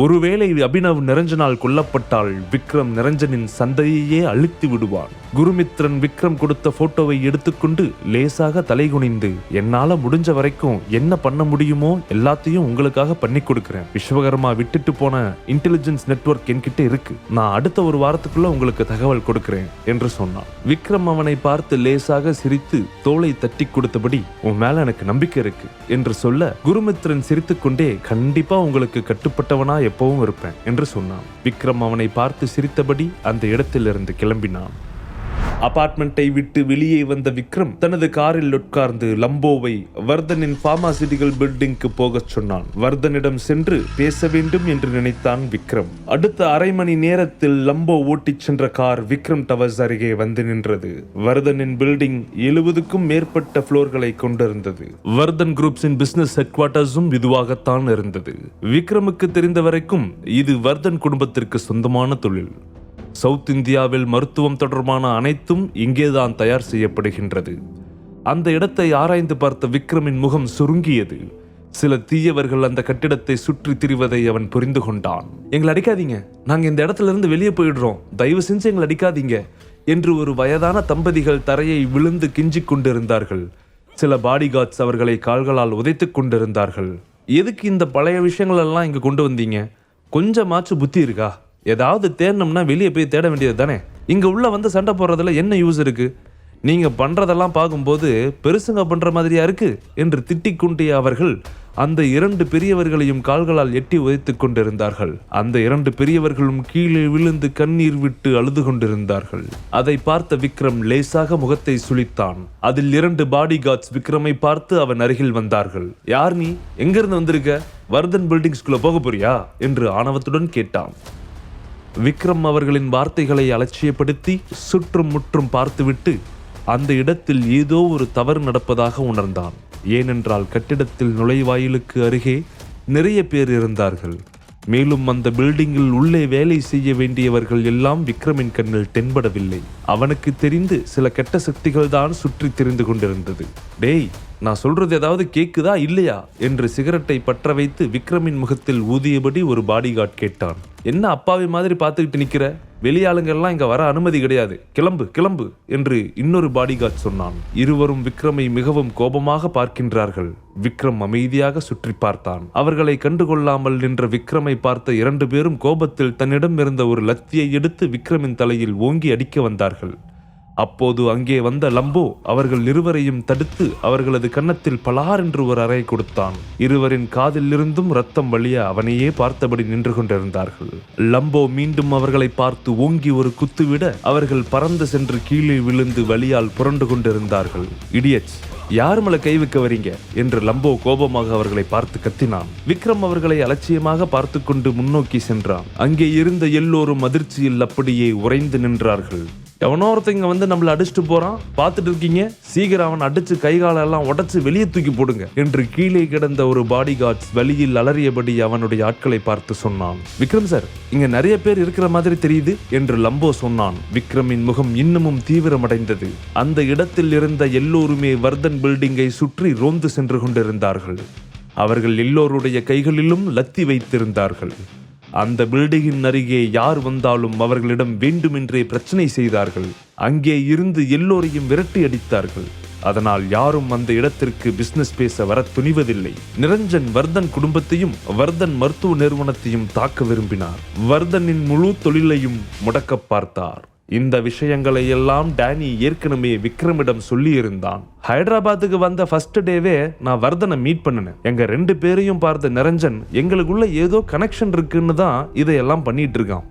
ஒருவேளை அபினவ் நிரஞ்சனால் கொல்லப்பட்டால் விக்ரம் நிரஞ்சனின் சந்தையையே அழித்து விடுவான். குருமித்ரன் விக்ரம் கொடுத்த போட்டோவை எடுத்துக்கொண்டு லேசாக தலைகுனிந்து, என்னால முடிஞ்ச வரைக்கும் என்ன பண்ண முடியுமோ எல்லாத்தையும் உங்களுக்காக பண்ணி கொடுக்கிறேன். விஸ்வகர்மா விட்டுட்டு போன இன்டெலிஜென்ஸ் நெட்வொர்க் என்கிட்ட இருக்கு. நான் அடுத்த ஒரு வாரத்துக்குள்ள உங்களுக்கு தகவல் கொடுக்கிறேன் என்று சொன்னான். விக்ரம் அவனை பார்த்து லேசாக சிரித்து தோளை தட்டி கொடுத்தபடி, உன் மேல எனக்கு நம்பிக்கை இருக்கு என்று சொல்ல, குருமித்ரன் சிரித்துக்கொண்டே, கண்டிப்பா உங்களுக்கு கட்டுப்பட்டவனா எப்பவும் இருப்பேன் என்று சொன்னான். விக்ரம் அவனை பார்த்து சிரித்தபடி அந்த இடத்திலிருந்து கிளம்பினான். அபார்ட்மெண்ட்டை விட்டு வெளியே வந்த விக்ரம் தனது காரில் உட்கார்ந்து லம்போவை வர்தனின் பார்மாசிட்டிக்கல் பில்டிங்க்கு போக சொன்னான். வர்தனிடம் சென்று பேச வேண்டும் என்று நினைத்தான் விக்ரம். அடுத்த அரை மணி நேரத்தில் லம்போ ஓட்டிச் சென்ற கார் விக்ரம் டவர்ஸ் அருகே வந்து நின்றது. வர்தனின் பில்டிங் 70க்கும் மேற்பட்ட புளோர்களை கொண்டிருந்தது. வர்தன் குரூப்ஸின் பிசினஸ் ஹெட் குவார்ட்டர்ஸும் இதுவாகத்தான் இருந்தது. விக்ரமுக்கு தெரிந்த வரைக்கும் இது வர்தன் குடும்பத்திற்கு சொந்தமான தொழில். சவுத் இந்தியாவில் மருத்துவம் தொடர்பான அனைத்தும் இங்கேதான் தயார் செய்யப்படுகின்றது. அந்த இடத்தை ஆராய்ந்து பார்த்த விக்ரமின் முகம் சுருங்கியது. சில தீயவர்கள் அந்த கட்டிடத்தை சுற்றி திரிவதை அவன் புரிந்து கொண்டான். எங்களை அடிக்காதீங்க, நாங்க இந்த இடத்துல இருந்து வெளியே போயிடுறோம், தயவு செஞ்சு எங்களை அடிக்காதீங்க என்று ஒரு வயதான தம்பதிகள் தரையை விழுந்து கிஞ்சிக் கொண்டிருந்தார்கள். சில பாடிகார்ட்ஸ் அவர்களை கால்களால் உதைத்துக் கொண்டிருந்தார்கள். எதுக்கு இந்த பழைய விஷயங்கள் எல்லாம் இங்க கொண்டு வந்தீங்க? கொஞ்சமாச்சு புத்தி இருக்கா? ஏதாவது தேடணும்னா வெளியே போய் தேட வேண்டியது தானே. இங்க உள்ள வந்து சண்டை போடுறதுல என்ன யூஸ் இருக்கு? நீங்க பண்றதெல்லாம் பார்க்கும்போது பெருசுங்க பண்ற மாதிரியா இருக்கு என்று திட்டிக் கொண்டே அவர்கள் அந்த 2 பெரியவர்களையும் கால்களால் எட்டி உதைத்துக் கொண்டிருந்தார்கள். அந்த 2 பெரியவர்களும் கீழே விழுந்து கண்ணீர் விட்டு அழுது கொண்டிருந்தார்கள். அதை பார்த்த விக்ரம் லேசாக முகத்தை சுளித்தான். அதில் 2 பாடிகார்ட்ஸ் விக்ரமை பார்த்து அவன் அருகில் வந்தார்கள். யார் நீ? எங்கிருந்து வந்திருக்க? வர்தன் பில்டிங்ஸ்குள்ள போக போறியா என்று ஆணவத்துடன் கேட்டான். விக்ரம் அவர்களின் வார்த்தைகளை அலட்சியப்படுத்தி சுற்றும் முற்றும் பார்த்துவிட்டு அந்த இடத்தில் ஏதோ ஒரு தவறு நடப்பதாக உணர்ந்தான். ஏனென்றால் கட்டிடத்தில் நுழைவாயிலுக்கு அருகே நிறைய பேர் இருந்தார்கள். மேலும் அந்த பில்டிங்கில் உள்ளே வேலை செய்ய வேண்டியவர்கள் எல்லாம் விக்ரமின் கண்ணில் தென்படவில்லை. அவனுக்கு தெரிந்து சில கெட்ட சக்திகள் தான் சுற்றி திரிந்து கொண்டிருந்தது. டேய், நான் சொல்றது ஏதாவது கேக்குதா இல்லையா என்று சிகரெட்டை பற்ற வைத்து விக்ரமின் முகத்தில் ஊதியபடி ஒரு பாடிகார்ட் கேட்டான். என்ன அப்பாவி மாதிரி பார்த்துக்கிட்டு நிக்கிற? வெளியாளுங்கெல்லாம் இங்க வர அனுமதி கிடையாது, கிளம்பு கிளம்பு என்று இன்னொரு பாடிகார்ட் சொன்னான். இருவரும் விக்ரமை மிகவும் கோபமாக பார்க்கின்றார்கள். விக்ரம் அமைதியாக சுற்றி பார்த்தான். அவர்களை கண்டுகொள்ளாமல் நின்ற விக்ரமை பார்த்த 2 பேரும் கோபத்தில் தன்னிடம் இருந்த ஒரு லத்தியை எடுத்து விக்ரமின் தலையில் ஓங்கி அடிக்க வந்தார்கள். அப்போது அங்கே வந்த லம்போ அவர்கள் இருவரையும் தடுத்து அவர்களது கன்னத்தில் பலார் என்று ஒரு அறை கொடுத்தான். இருவரின் காதில் இருந்தும் ரத்தம் வழிய அவனையே பார்த்தபடி நின்று கொண்டிருந்தார்கள். லம்போ மீண்டும் அவர்களை பார்த்து ஓங்கி ஒரு குத்துவிட அவர்கள் பறந்து சென்று கீழே விழுந்து வலியால் புரண்டு கொண்டிருந்தார்கள். இடியட்ஸ், யார் மேல கை வைக்க வரீங்க என்று லம்போ கோபமாக அவர்களை பார்த்து கத்தினான். விக்ரம் அவர்களை அலட்சியமாக பார்த்து கொண்டு முன்னோக்கி சென்றான். அங்கே இருந்த எல்லோரும் அதிர்ச்சியில் அப்படியே உறைந்து நின்றார்கள். எவனோ ஒருத்தங்க வந்து நம்மளை அடிச்சுட்டு போறான், பார்த்துட்டு இருக்கீங்க, சீக்கிரம் அவன் அடிச்சு கைகாலெல்லாம் உடைச்சு வெளியே தூக்கி போடுங்க என்று கீழே கிடந்த ஒரு பாடிகார்ட்ஸ் வலியில் அலறியபடி அவனுடைய ஆட்களை பார்த்து சொன்னான். விக்ரம் சார், இங்க நிறைய பேர் இருக்கிற மாதிரி தெரியுது என்று லம்போ சொன்னான். விக்ரமின் முகம் இன்னமும் தீவிரமடைந்தது. அந்த இடத்தில் இருந்த எல்லோருமே வர்தன் பில்டிங்கை சுற்றி ரோந்து சென்று கொண்டிருந்தார்கள். அவர்கள் எல்லோருடைய கைகளிலும் லத்தி வைத்திருந்தார்கள். அந்த பில்டிங்கின் அருகே யார் வந்தாலும் அவர்களிடம் வேண்டுமென்றே பிரச்சனை செய்தார்கள். அங்கே இருந்து எல்லோரையும் விரட்டி அடித்தார்கள். அதனால் யாரும் அந்த இடத்திற்கு பிசினஸ் பேச வர துணிவதில்லை. நிரஞ்சன் வர்தன் குடும்பத்தையும் வர்தன் மருத்துவ நிறுவனத்தையும் தாக்க விரும்பினார். வர்தனின் முழு தொழிலையும் முடக்க பார்த்தார். இந்த விஷயங்களை எல்லாம் டேனி ஏற்கனவே விக்ரமிடம் சொல்லி இருந்தான். ஹைதராபாத்துக்கு வந்த ஃபர்ஸ்ட் டேவே நான் வர்தனை மீட் பண்ணினேன். எங்க 2 பேரையும் பார்த்த நிரஞ்சன் எங்களுக்குள்ள ஏதோ கனெக்ஷன் இருக்குன்னு தான் இதையெல்லாம் பண்ணிட்டு இருக்கான்.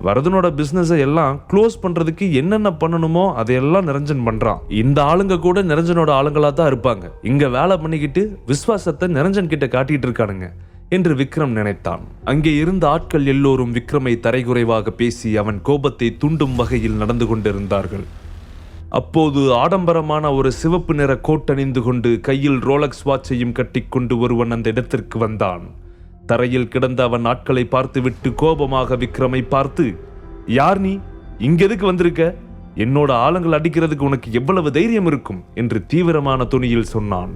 வர்தனோட பிசினஸ் எல்லாம் க்ளோஸ் பண்றதுக்கு என்னென்ன பண்ணணுமோ அதையெல்லாம் நிரஞ்சன் பண்றான். இந்த ஆளுங்க கூட நிரஞ்சனோட ஆளுங்களா தான் இருப்பாங்க. இங்க வேலை பண்ணிக்கிட்டு விசுவாசத்தை நிரஞ்சன் கிட்ட காட்டிட்டு இருக்கானுங்க என்று விக்ரம் நினைத்தான். அங்கே இருந்த ஆட்கள் எல்லோரும் விக்ரமை தரைகுறைவாக பேசி அவன் கோபத்தை தூண்டும் வகையில் நடந்து கொண்டிருந்தார்கள். அப்போது ஆடம்பரமான ஒரு சிவப்பு நிற கோட் அணிந்து கொண்டு கையில் ரோலக்ஸ் வாட்சையும் கட்டிக்கொண்டு ஒருவன் அந்த இடத்திற்கு வந்தான். தரையில் கிடந்த அவன் ஆட்களை பார்த்துவிட்டு கோபமாக விக்ரமை பார்த்து, யார் நீ? இங்க எதுக்கு வந்திருக்க? என்னோட ஆளுங்கள் அடிக்கிறதுக்கு உனக்கு எவ்வளவு தைரியம் இருக்கும் என்று தீவிரமான துணியில் சொன்னான்.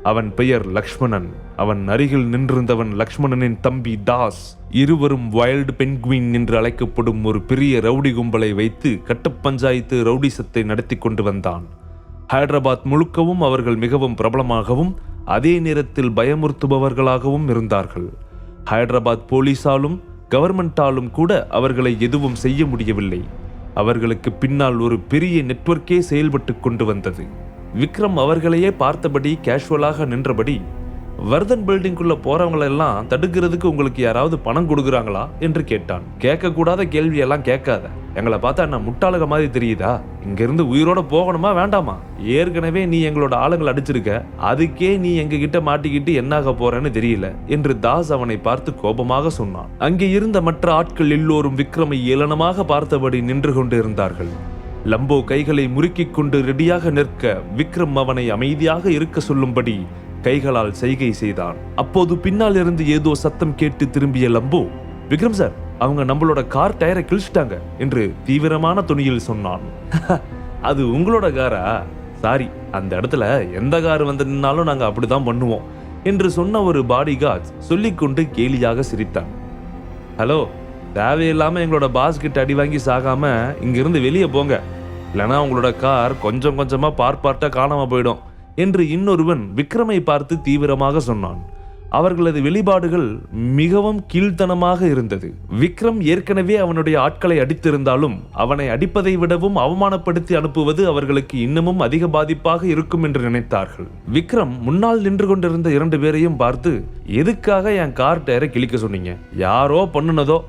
அவன் பெயர் லக்ஷ்மணன். அவன் அருகில் நின்றிருந்தவன் லக்ஷ்மணனின் தம்பி தாஸ். இருவரும் வைல்டு பென்குயின் என்று அழைக்கப்படும் ஒரு பெரிய ரவுடி கும்பலை வைத்து கட்டப் பஞ்சாயத்து ரவுடிசத்தை நடத்தி கொண்டு வந்தான். ஹைதராபாத் முழுக்கவும் அவர்கள் மிகவும் பிரபலமாகவும் அதே நேரத்தில் பயமுறுத்துபவர்களாகவும் இருந்தார்கள். ஹைதராபாத் போலீசாலும் கவர்மெண்டாலும் கூட அவர்களை எதுவும் செய்ய முடியவில்லை. அவர்களுக்கு பின்னால் ஒரு பெரிய நெட்வொர்க்கே செயல்பட்டு கொண்டு வந்தது. விக்ரம் அவர்களையே பார்த்தபடி கேஷுவலாக நின்றபடி, வர்தன் பில்டிங்குள்ள போறவங்களெல்லாம் தடுக்கிறதுக்கு உங்களுக்கு யாராவது பணம் கொடுக்குறாங்களா என்று கேட்டான். கேட்கக்கூடாத கேள்வியெல்லாம் கேட்காத. எங்களை பார்த்தா என்ன முட்டாளுக மாதிரி தெரியுதா? இங்கிருந்து உயிரோட போகணுமா வேண்டாமா? ஏற்கனவே நீ எங்களோட ஆளுங்களை அடிச்சிருக்க, அதுக்கே நீ எங்க கிட்ட மாட்டிக்கிட்டு என்னாக போறேன்னு தெரியல என்று தாஸ் அவனை பார்த்து கோபமாக சொன்னான். அங்கே இருந்த மற்ற ஆட்கள் எல்லோரும் விக்ரமை ஏளனமாக பார்த்தபடி நின்று கொண்டு இருந்தார்கள். லம்போ கைகளை முறுக்கிக் கொண்டு ரெடியாக நிற்க விக்ரம் அவனை அமைதியாக இருக்க சொல்லும்படி கைகளால் செய்கை செய்தான். அப்போது பின்னால் இருந்து ஏதோ சத்தம் கேட்டு திரும்பிய லம்போ, விக்ரம் சார், அவங்க நம்மளோட கார் டயரை கிழிச்சிட்டாங்க என்று தீவிரமான துணியில் சொன்னான். அது உங்களோட காரா? சாரி, அந்த இடத்துல எந்த கார் வந்து நின்னாலும் நாங்க அப்படிதான் பண்ணுவோம் என்று சொன்ன ஒரு பாடி கார்ட் சொல்லிக்கொண்டு கேலியாக சிரித்தான். ஹலோ, தேவையில்லாம எங்களோட பாஸ் கிட்ட அடி வாங்கி சாகாம இங்கிருந்து வெளியே போங்க, இல்லைனா உங்களோட கார் கொஞ்சம் கொஞ்சமா பார்ப்பார்ட்டா காணாம போயிடும் என்று இன்னொருவன் விக்ரமை பார்த்து தீவிரமாக சொன்னான். அவர்களது வெளிப்பாடுகள் மிகவும் கீழ்த்தனமாக இருந்தது. விக்ரம் ஏற்கனவே அவனுடைய ஆட்களை அடித்திருந்தாலும் அவனை அடிப்பதை விடவும் அவமானப்படுத்தி அனுப்புவது அவர்களுக்கு இன்னமும் அதிக பாதிப்பாக இருக்கும் என்று நினைத்தார்கள். விக்ரம் முன்னால் நின்று கொண்டிருந்த 2 பேரையும் பார்த்து, எதுக்காக என் கார் டயரை கிழிக்க சொன்னீங்க? யாரோ பண்ணுனதோ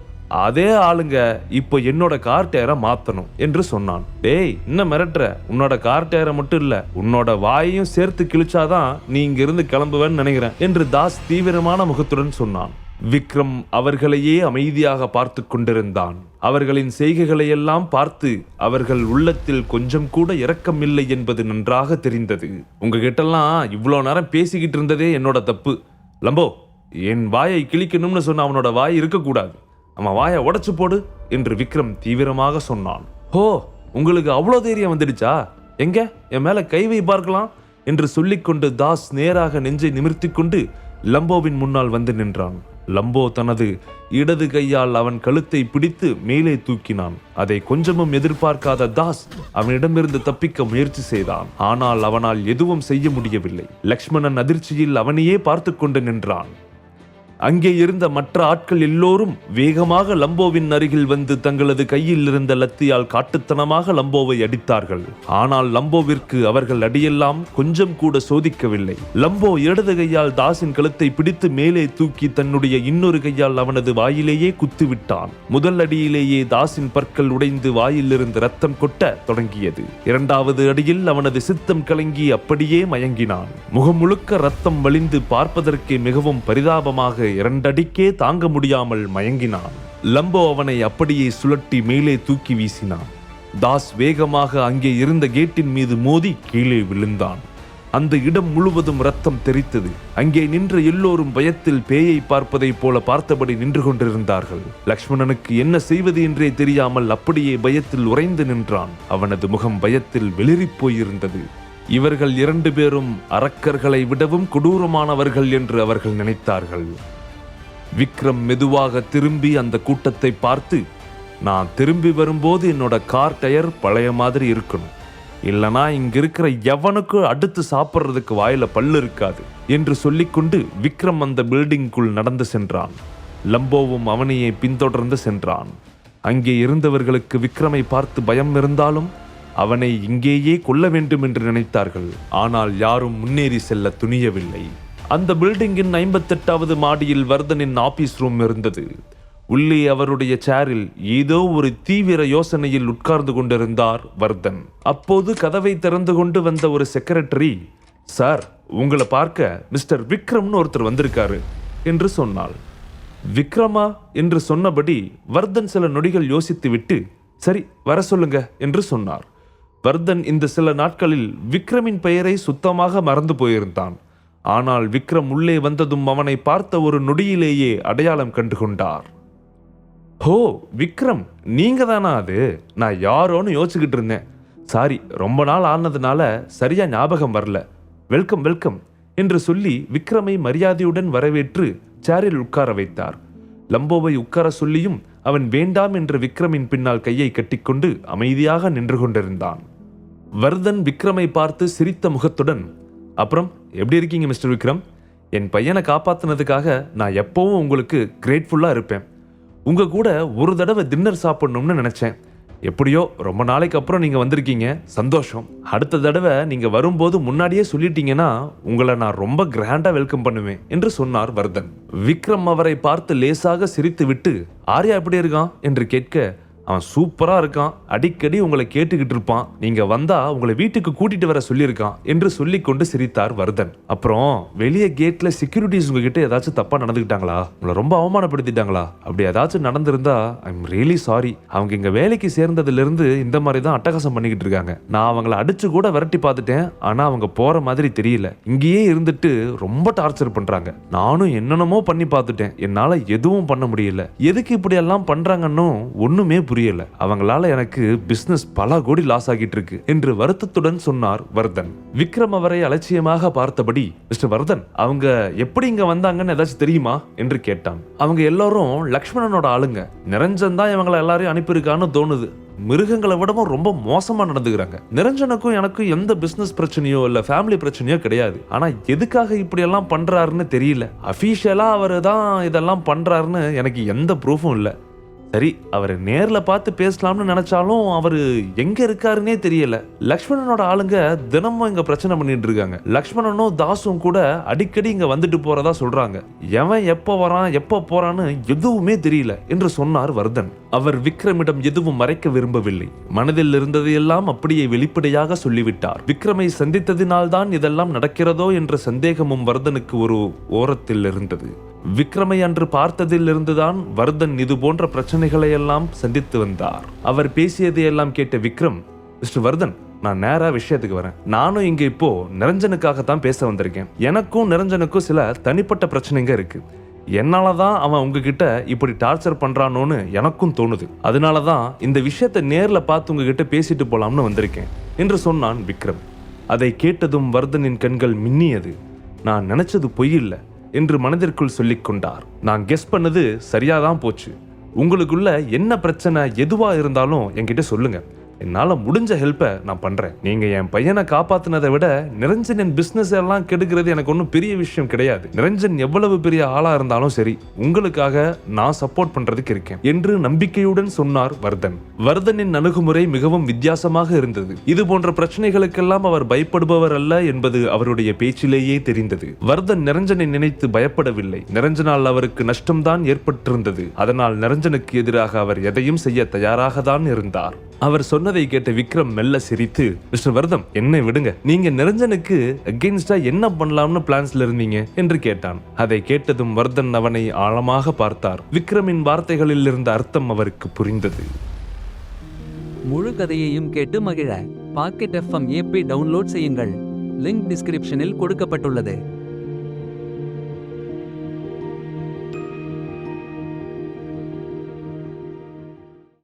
அதே ஆளுங்க இப்போ என்னோட கார் டயரை மாத்தணும் என்று சொன்னான். டேய், இன்னும் மிரட்டுற? உன்னோட கார் டயரை மட்டும் இல்ல, உன்னோட வாயையும் சேர்த்து கிழிச்சாதான் நீ இங்கிருந்து கிளம்புவேன்னு நினைக்கிறேன் என்று தாஸ் தீவிரமான முகத்துடன் சொன்னான். விக்ரம் அவர்களையே அமைதியாக பார்த்து கொண்டிருந்தான். அவர்களின் செய்கைகளை எல்லாம் பார்த்து அவர்கள் உள்ளத்தில் கொஞ்சம் கூட இரக்கமில்லை என்பது நன்றாக தெரிந்தது. உங்ககிட்டலாம் இவ்வளோ நேரம் பேசிக்கிட்டு இருந்ததே என்னோட தப்பு. லம்போ, என் வாயை கிழிக்கணும்னு சொன்ன அவனோட வாய் இருக்கக்கூடாது, அவன் வாயை உடைச்சு போடு என்று விக்ரம் தீவிரமாக சொன்னான். ஹோ, உங்களுக்கு அவ்வளோ தைரியம் வந்துடுச்சா? எங்க என் மேல கை வை பார்க்கலாம் என்று சொல்லிக்கொண்டு தாஸ் நேராக நெஞ்சை நிமிர்த்தி கொண்டு லம்போவின் முன்னால் வந்து நின்றான். லம்போ தனது இடது கையால் அவன் கழுத்தை பிடித்து மேலே தூக்கினான். அதை கொஞ்சமும் எதிர்பார்க்காத தாஸ் அவனிடமிருந்து தப்பிக்க முயற்சி செய்தான். ஆனால் அவனால் எதுவும் செய்ய முடியவில்லை. லக்ஷ்மணன் அதிர்ச்சியில் அவனையே பார்த்து கொண்டு நின்றான். அங்கே இருந்த மற்ற ஆட்கள் எல்லோரும் வேகமாக லம்போவின் அருகில் வந்து தங்களது கையில் இருந்த லத்தியால் காட்டுத்தனமாக லம்போவை அடித்தார்கள். ஆனால் லம்போவிற்கு அவர்கள் அடியெல்லாம் கொஞ்சம் கூட சோதிக்கவில்லை. லம்போ இடது கையால் தாஸின் கழுத்தை பிடித்து மேலே தூக்கி தன்னுடைய இன்னொரு கையால் அவனது வாயிலேயே குத்துவிட்டான். முதல் அடியிலேயே தாஸின் பற்கள் உடைந்து வாயிலிருந்து ரத்தம் கொட்ட தொடங்கியது. 2வது அடியில் அவனது சித்தம் கலங்கி அப்படியே மயங்கினான். முகம் முழுக்க ரத்தம் வழிந்து பார்ப்பதற்கே மிகவும் பரிதாபமாக 2 அடிக்கே தாங்க முடியாமல் மயங்கினான். லம்போ அவனை அப்படியே சுழட்டி மேலே தூக்கி வீசினான். தாஸ் வேகமாக அங்கே இருந்த கேட்டின் மீது மோதி கீழே விழுந்தான். அந்த இடம் முழுவதும் ரத்தம் தெறித்தது. அங்கே நின்ற எல்லோரும் பயத்தில் பேயை பார்ப்பதை போல பார்த்தபடி நின்று கொண்டிருந்தார்கள். லக்ஷ்மணனுக்கு என்ன செய்வது என்றே தெரியாமல் அப்படியே பயத்தில் உறைந்து நின்றான். அவனது முகம் பயத்தில் வெளிரிப் போயிருந்தது. இவர்கள் 2 பேரும் அரக்கர்களை விடவும் கொடூரமானவர்கள் என்று அவர்கள் நினைத்தார்கள். விக்ரம் மெதுவாக திரும்பி அந்த கூட்டத்தை பார்த்து, நான் திரும்பி வரும்போது என்னோட கார் டயர் பழைய மாதிரி இருக்கணும், இல்லனா இங்க இருக்கிற எவனுக்கு அடுத்து சாப்பிட்றதுக்கு வாயில பல்லு இருக்காது என்று சொல்லிக்கொண்டு விக்ரம் அந்த பில்டிங்குள் நடந்து சென்றான். லம்போவும் அவனையே பின்தொடர்ந்து சென்றான். அங்கே இருந்தவர்களுக்கு விக்ரமை பார்த்து பயம் இருந்தாலும் அவனை இங்கேயே கொல்ல வேண்டும் என்று நினைத்தார்கள். ஆனால் யாரும் முன்னேறி செல்ல துணியவில்லை. அந்த பில்டிங்கின் 58வது மாடியில் வர்தனின் ஆபீஸ் ரூம் இருந்தது. உள்ளே அவருடைய சேரில் ஏதோ ஒரு தீவிர யோசனையில் உட்கார்ந்து கொண்டிருந்தார் வர்தன். அப்போது கதவை திறந்து கொண்டு வந்த ஒரு செக்ரட்டரி, சார், உங்களை பார்க்க மிஸ்டர் விக்ரம்னு ஒருத்தர் வந்திருக்காரு என்று சொன்னாள். விக்ரமா என்று சொன்னபடி வர்தன் சில நொடிகள் யோசித்து விட்டு, சரி வர சொல்லுங்க என்று சொன்னார். வர்தன் இந்த சில நாட்களில் விக்ரமின் பெயரை சுத்தமாக மறந்து போயிருந்தான். ஆனால் விக்ரம் உள்ளே வந்ததும் அவனை பார்த்த ஒரு நொடியிலேயே அடையாளம் கண்டு கொண்டார். ஹோ விக்ரம், நீங்க தானா? அது நான் யாரோன்னு யோசிச்சுக்கிட்டு இருந்தேன். சாரி, ரொம்ப நாள் ஆனதுனால சரியா ஞாபகம் வரல. Welcome welcome. என்று சொல்லி விக்ரமை மரியாதையுடன் வரவேற்று சேரில் உட்கார வைத்தார். லம்போவை உட்கார சொல்லியும் அவன் வேண்டாம் என்று விக்ரமின் பின்னால் கையை கட்டிக்கொண்டு அமைதியாக நின்று கொண்டிருந்தான். வர்தன் விக்ரமை பார்த்து சிரித்த முகத்துடன், அப்புறம் எப்படி இருக்கீங்க மிஸ்டர் விக்ரம்? என் பையனை காப்பாத்தினதுக்காக நான் எப்பவும் உங்களுக்கு கிரேட்ஃபுல்லா இருப்பேன். உங்க கூட ஒரு தடவை டின்னர் சாப்பிடணும்னு நினைச்சேன். எப்படியோ ரொம்ப நாளைக்கு அப்புறம் நீங்க வந்திருக்கீங்க, சந்தோஷம். அடுத்த தடவை நீங்க வரும்போது முன்னாடியே சொல்லிட்டீங்கன்னா உங்களை நான் ரொம்ப கிராண்டா வெல்கம் பண்ணுவேன் என்று சொன்னார் வர்தன். விக்ரம் அவரை பார்த்து லேசாக சிரித்து விட்டு, ஆர்யா எப்படி இருக்கான் என்று கேட்க, அவன் சூப்பரா இருக்கான், அடிக்கடி உங்களை கேட்டுக்கிட்டு இருப்பான், நீங்க வந்தா உங்களை வீட்டுக்கு கூட்டிட்டு வர சொல்லியிருக்கான் என்று சொல்லி கொண்டு சிரித்தார் வர்தன். அப்புறம் வெளியே கேட்ல செக்யூரிட்டிஸ் உங்ககிட்ட ஏதாச்சும் தப்பா நடந்துக்கிட்டாங்களா, உங்களை ரொம்ப அவமானப்படுத்திட்டாங்களா? அப்படி ஏதாச்சும் நடந்திருந்தா ஐ எம் ரியலி சாரி. அவங்க இங்க வேலைக்கு சேர்ந்ததுல இருந்து இந்த மாதிரி தான் அட்டகாசம் பண்ணிக்கிட்டு இருக்காங்க. நான் அவங்களை அடிச்சு கூட விரட்டி பார்த்துட்டேன், ஆனா அவங்க போற மாதிரி தெரியல. இங்கேயே இருந்துட்டு ரொம்ப டார்ச்சர் பண்றாங்க. நானும் என்னென்னமோ பண்ணி பார்த்துட்டேன், என்னால எதுவும் பண்ண முடியல. எதுக்கு இப்படி எல்லாம் பண்றாங்கன்னு ஒண்ணுமே புரியல. அவங்களால எனக்கு பிசினஸ் பல கோடி லாஸ் ஆகிட்டு இருக்கு என்று வருத்தத்துடன் சொன்னார் வர்தன். விக்ரம் அவரை அலட்சியமாக பார்த்தபடி, மிஸ்டர் வர்தன், அவங்க எப்படி இங்க வந்தாங்கன்னு ஏதாச்சும் தெரியுமா என்று கேட்டான். அவங்க எல்லாரும் லக்ஷ்மணனோட ஆளுங்க. நிரஞ்சன் தான் இவங்களை எல்லாரையும் அனுப்பியிருக்கான்னு தோணுது. மிருகங்களை விடவும் ரொம்ப மோசமா நடந்துக்கிறாங்க. நிரஞ்சனுக்கும் எனக்கும் எந்த பிசினஸ் பிரச்சனையோ இல்ல ஃபேமிலி பிரச்சனையோ கிடையாது. ஆனா எதுக்காக இப்படி எல்லாம் பண்றாருன்னு தெரியல. அபிஷியலா அவரு தான் இதெல்லாம் பண்றாருன்னு எனக்கு எந்த ப்ரூஃபும் இல்ல. சரி, அவரை நேர்ல பார்த்து பேசலாம்னு நினைச்சாலும் அவரு எங்க இருக்காருன்னே தெரியல. லக்ஷ்மணனோட ஆளுங்க தினமும் இங்க பிரச்சனை பண்ணிட்டு இருக்காங்க. லக்ஷ்மணனும் தாசும் கூட அடிக்கடி இங்க வந்துட்டு போறதா சொல்றாங்க. எவன் எப்ப வரான் எப்ப போறான்னு எதுவுமே தெரியல என்று சொன்னார் வர்தன். அவர் விக்ரமிடம் எதுவும் மறைக்க விரும்பவில்லை. மனதில் இருந்ததையெல்லாம் அப்படியே வெளிப்படையாக சொல்லிவிட்டார். விக்ரமை சந்தித்ததினால்தான் இதெல்லாம் நடக்கிறதோ என்ற சந்தேகமும் வர்தனுக்கு ஒரு ஓரத்தில் இருந்தது. விக்ரமை அன்று பார்த்ததில் இருந்துதான் வர்தன் இது போன்ற பிரச்சனைகளை எல்லாம் சந்தித்து வந்தார். அவர் பேசியதையெல்லாம் கேட்ட விக்ரம், மிஸ்டர் வர்தன், நான் நேரா விஷயத்துக்கு வரேன். நானும் இங்க இப்போ நிரஞ்சனுக்காகத்தான் பேச வந்திருக்கேன். எனக்கும் நிரஞ்சனுக்கும் சில தனிப்பட்ட பிரச்சனைங்க இருக்கு. என்னாலதான் அவன் உங்ககிட்ட இப்படி டார்ச்சர் பண்றானோன்னு எனக்கும் தோணுது. அதனாலதான் இந்த விஷயத்தை நேர்ல பார்த்து உங்ககிட்ட பேசிட்டு போலாம்னு வந்திருக்கேன் என்று சொன்னான் விக்ரம். அதை கேட்டதும் வர்தனின் கண்கள் மின்னியது. நான் நினைச்சது பொய் இல்ல என்று மனதிற்குள் சொல்லிக் கொண்டார். நான் கெஸ் பண்ணது சரியாதான் போச்சு. உங்களுக்குள்ள என்ன பிரச்சனை எதுவா இருந்தாலும் என்கிட்ட சொல்லுங்க. என்னால முடிஞ்ச ஹெல்ப்பை நான் பண்றேன். நீங்க என் பையனை காப்பாத்தினதை விட நிரஞ்சன் பிசினஸ் எல்லாம் கெடுக்கிறது எனக்கு ஒன்றும் பெரிய விஷயம் கிடையாது. நிரஞ்சன் எவ்வளவு பெரிய ஆளா இருந்தாலும் சரி, உங்களுக்காக நான் சப்போர்ட் பண்றதுக்கு இருக்கேன் என்று நம்பிக்கையுடன் சொன்னார் வர்தன். வர்தனின் அணுகுமுறை மிகவும் வித்தியாசமாக இருந்தது. இது போன்ற பிரச்சனைகளுக்கெல்லாம் அவர் பயப்படுபவர் அல்ல என்பது அவருடைய பேச்சிலேயே தெரிந்தது. வர்தன் நிரஞ்சனை நினைத்து பயப்படவில்லை. நிரஞ்சனால் அவருக்கு நஷ்டம்தான் ஏற்பட்டிருந்தது. அதனால் நிரஞ்சனுக்கு எதிராக அவர் எதையும் செய்ய தயாராக தான் இருந்தார். அவர் சொன்னதை கேட்ட விக்ரம் மெல்ல சிரித்து, மிஸ்டர் வர்தம், என்னை விடுங்க. நீங்க நிரஞ்சனுக்கு அகெயின்ஸ்டா என்ன பண்ணலாம்னு பிளான்ஸ்ல இருந்தீங்க என்று கேட்டான். அதை கேட்டதும் வர்தன் அவனை ஆழமாக பார்த்தார். விக்ரமின் வார்த்தைகளில் இருந்த அர்த்தம் அவருக்கு புரிந்தது. முழு கதையையும் கேட்டு மகிழ பாக்கெட் FM ஆப்பை டவுன்லோட் செய்யுங்கள். லிங்க் டிஸ்கிரிப்ஷனில் கொடுக்கப்பட்டுள்ளது.